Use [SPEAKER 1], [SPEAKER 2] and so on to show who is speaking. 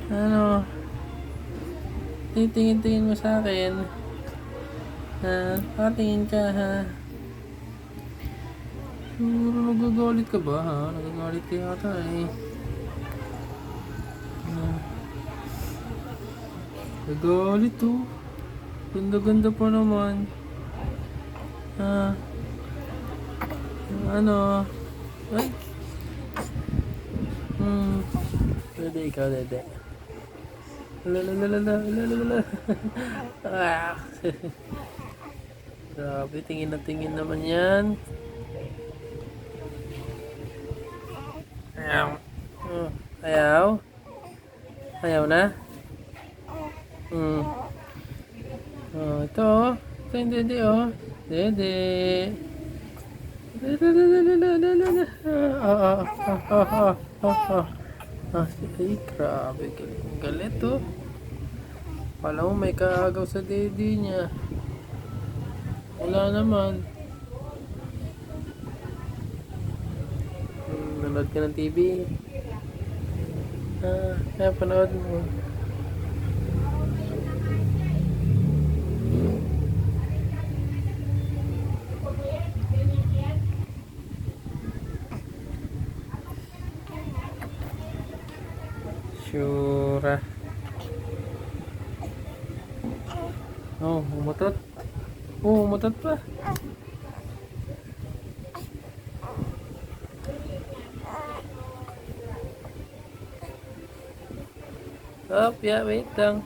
[SPEAKER 1] Ano? Titingin-tingin mo sa akin. Ha? Patingin ka ha? Siguro nagagalit ka ba ha? Nagagalit ka yata eh. Nagagalit oh. Ganda-ganda pa naman. Ha? Ano? Ay! Dede, ikaw dede. Lalalala. Ah. Grabe, tingin na tingin naman yan. Ayaw. Ayaw? Ayaw na? Ito oh. Ito yung dede oh. Dede. Ay, grabe. Galit oh. Pala mo may kaagaw sa dede niya. Wala naman. Nanood ka ng TV. Kaya panood mo. Sure. Oh, umutot. Oh, umutot pa. Oh, yeah, wait lang.